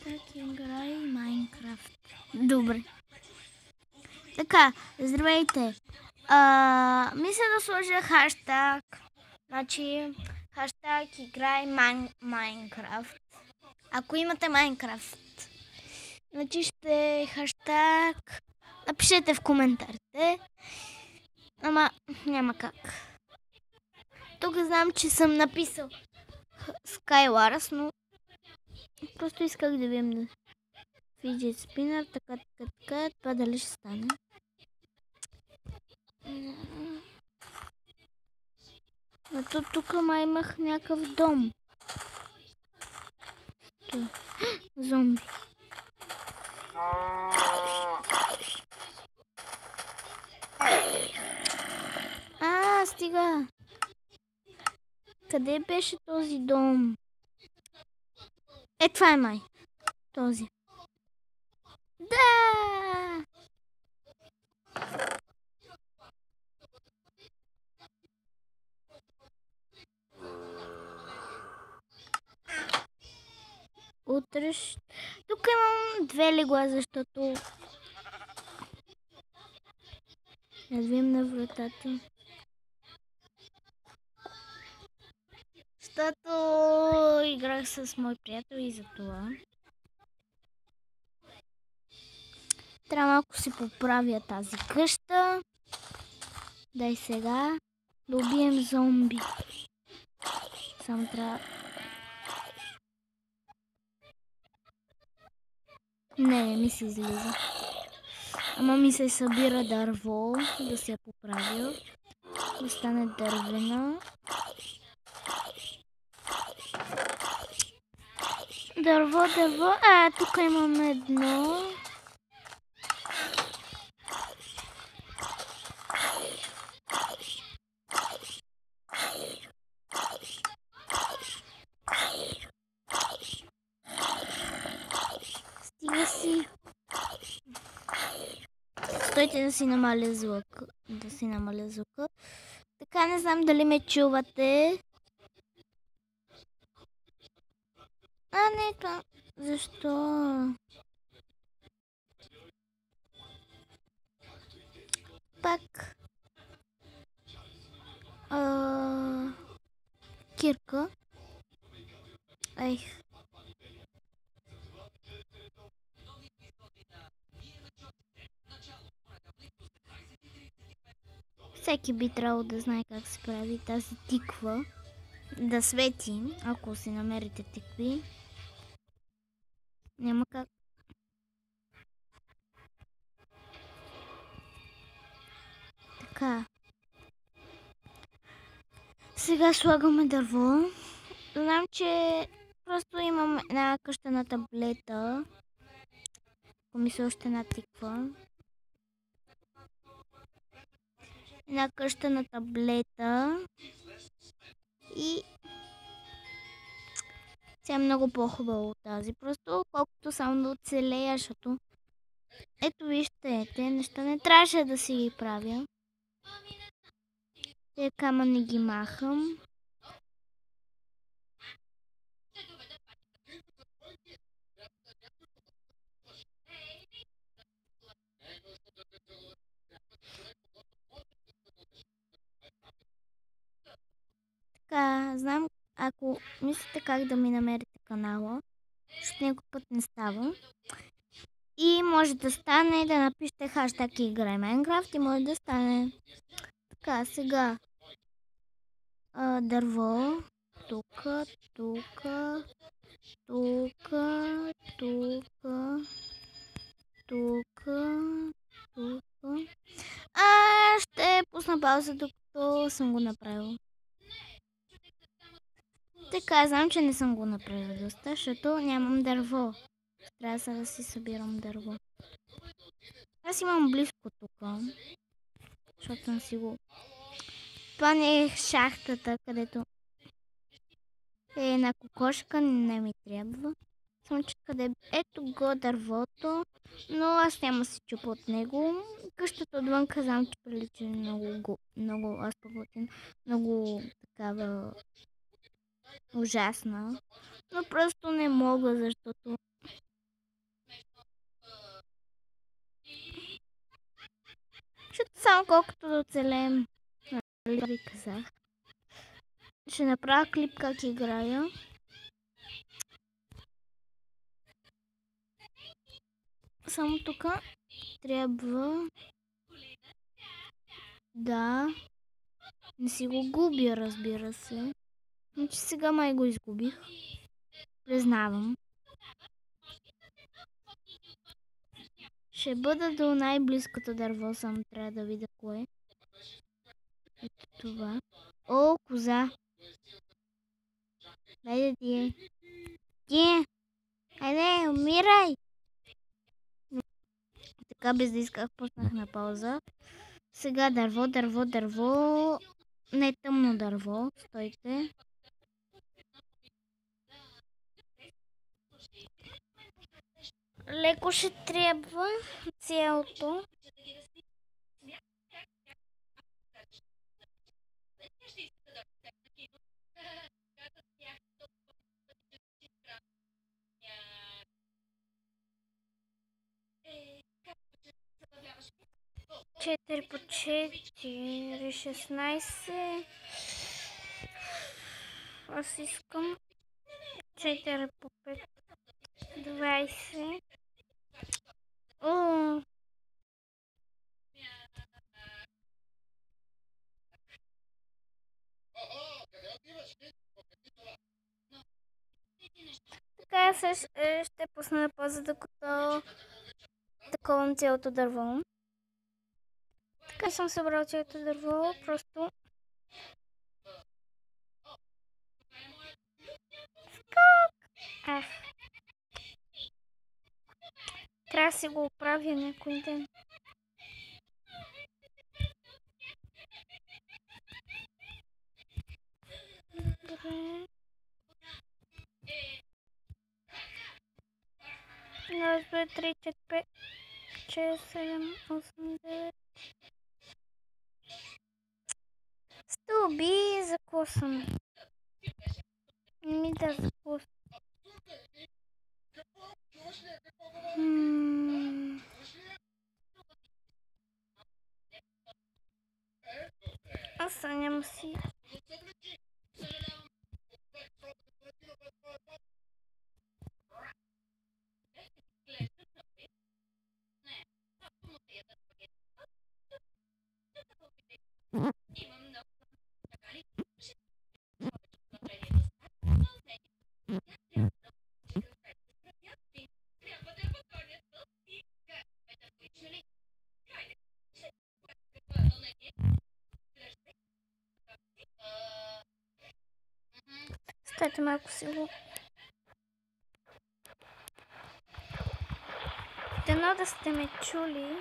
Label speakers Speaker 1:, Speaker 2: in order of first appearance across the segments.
Speaker 1: Как играе Майнкрафт. Добре. Така, здравейте. Мисля да сложа хаштаг. Значи, хаштаг играе Майнкрафт. Ако имате Майнкрафт. Значи ще е хаштаг. Напишете в коментарите. Ама няма как. Тук знам, че съм написал Skywars, но просто исках да видим да Fidget Spinner, така, това дали ще стане. Но тук май имах някакъв дом. Зомби. Стига. Къде беше този дом? Това е май. Този. Да! Утре тук имам 2 легла, защото да видим на вратата. Защото играх с мой приятел и за това. Трябва малко си поправя тази къща. Дай сега да убием зомби. Само трябва... Не ми се излиза. Ама ми се събира дърво, да се я поправя. Да стане дървена. Дърво. Тук имам едно. Стига си. Стойте да си намаля звука. Така, не знам дали ме чувате. Не, това. Защо? Пак. Кирка. Всеки би трябвало да знае как се прави тази тиква. Да свети, ако си намерите тикви. Няма как. Така. Сега слагаме дърво. Знам, че просто имам една къща на таблета. Ако мисля още една тиква. Една къща на таблета. И сега е много по-хубаво тази. Просто колкото само да оцелея, защото ето вижте, те неща не трябваше да си ги правя. Те камъни ги махам. Така, знам, ако мислите как да ми намерите канала, защото някой път не става. И може да стане да напишете хаштаг играй Майнкрафт и може да стане. Така, сега дърво. Тук. Ще пусна пауза, докато съм го направила. Така, знам, че не съм го направила доста, защото нямам дърво. Трябва да си събирам дърво. Аз имам близко тук, защото съм си го... Това не е шахтата, където е една кокошка, не ми трябва. Само че къде... Ето го дървото, но аз няма се чупа от него. Къщата отвън казвам, че прилича много азпаготин, много такава ужасна. Но просто не мога, защото колкото да оцелем. Нали ви казах. Ще направя клип как играя. Само тук трябва да не си го губя, разбира се. Значи сега май го изгубих. Признавам. Ще бъда до най-близкото дърво, само трябва да видя кое. Ето това. О, коза! Хайде ти. Ти! Хайде, умирай! Така без да исках, пуснах на пауза. Сега дърво. Не тъмно дърво. Стойте. Леко ще трябва цялото. Четири по 4, 16. Аз искам 4 по 5, 20. О! Така ще пусна на пауза, докато таковам цялото дърво. Така съм събрал цялото дърво, просто скок! Трябва да си го оправя някой ден. Добре. 1, 2, 3, 4, 5, 6, 7, 8, 9. Стълби закосвам. Не ми да закосвам. Аз нямам си. Стойте малко си го. Дано да сте ме чули.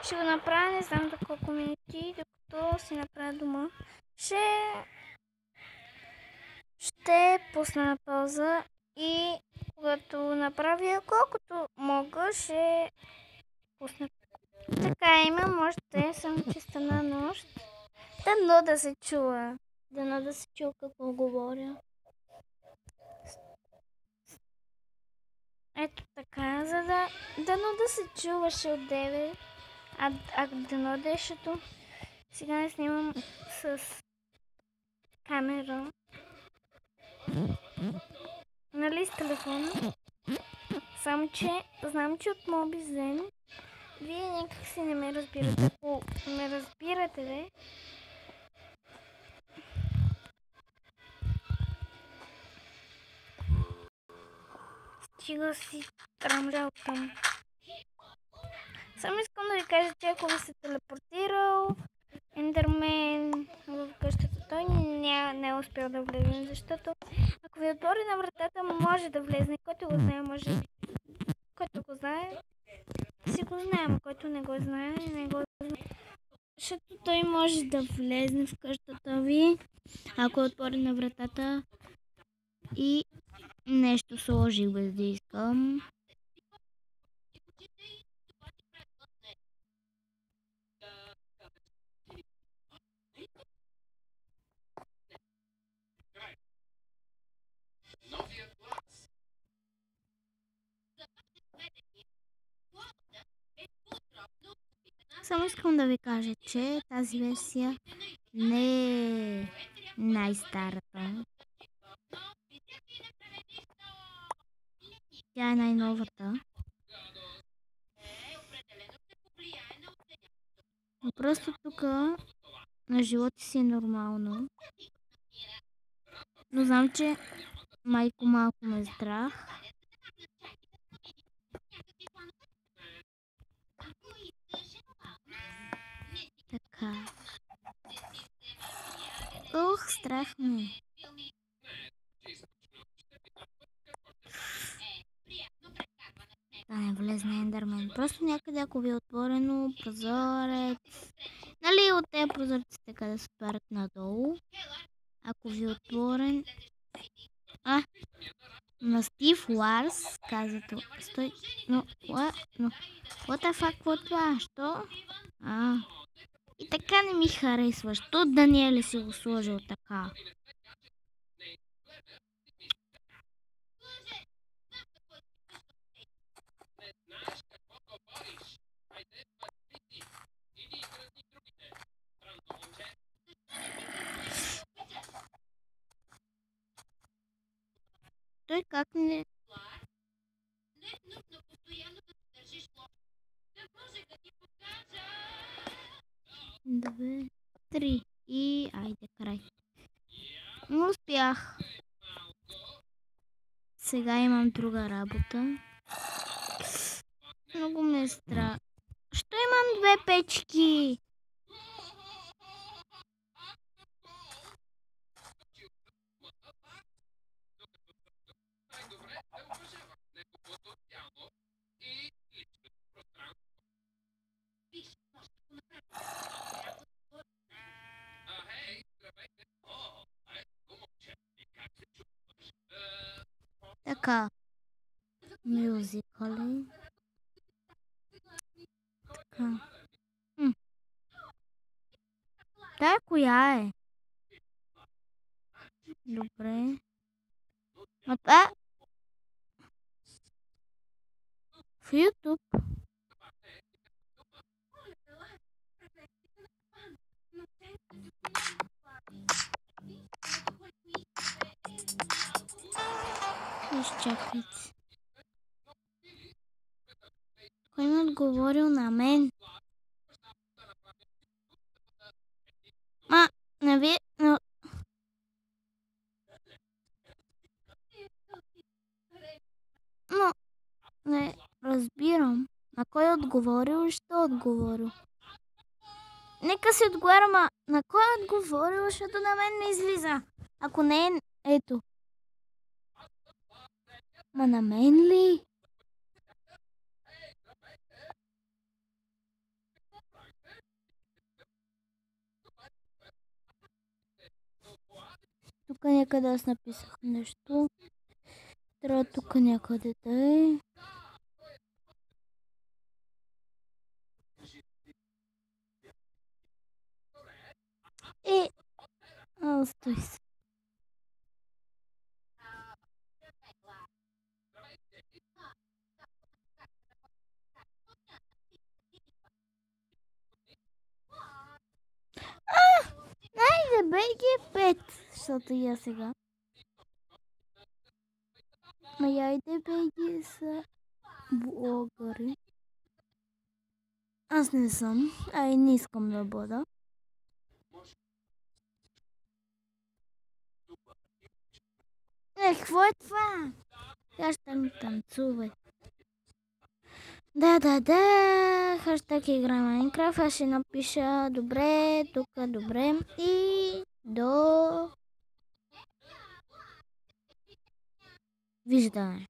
Speaker 1: Ще го направя, не знам до колко минути, докато си направя дома. Ще пусна на пауза и когато направя колкото мога, ще пусна. Така имам още, само че стана нощ. Дано да се чува. Дано да се чува какво говоря. Ето така, за да дано да се чуваше от 9. А дано да е, защото сега не снимам с камера. Нали с телефона? Само че знам, че от Mobizen вие някак си не ме разбирате. Ако ме разбирате, бе. Стига си трамлял там. Само искам да ви кажа, че ако ви се телепортирал Ендермен в къщата, той не е успял да влезе, защото ако ви отвори на вратата, може да влезне. Който го знае, може. Който го знае, си го знаем. Който не го знае, не го знае. Защото той може да влезне в къщата ви, ако отвори на вратата и нещо сложи без да искам. Само искам да ви кажа, че тази версия не е най-старата. Тя е най-новата. Но просто тук на живота си е нормално. Но знам, че майко малко ме е страх. Така. Страх ме. Да не влезне Ендермен. Просто някъде, ако ви е отворено, прозорец. Нали от тези прозорци така да се отварят надолу. Ако ви е отворен... на Стив Ларс казато. Стой... Но... What the fuck, какво е това? Що? И така не ми харесва. Що Даниеле си го сложил така? Той как не... Две, три и айде край. Не успях. Сега имам друга работа. Много ме е страх. Що имам две печки? Така. Мюзикали. Така. Тая коя е? Добре. А това в YouTube. Изчакайте. Кой ми отговорил на мен? Не ви... Но... Не разбирам. На кой е отговорил и що отговорил? Нека си отговаря, на кой е отговорил, защото на мен не излиза. Ако не е... Ето. На мен ли? Тук някъде аз написах нещо. Трябва тук някъде да е. Стой се. Найде BG5, защото я сега. Айде BG са блогъри. Аз не съм, не искам да бъда. Какво е това? Хаштаг ми танцувай. Да. Хаштаг игра Майнкрафт. Аз ще напиша добре, тук добре и до виждане.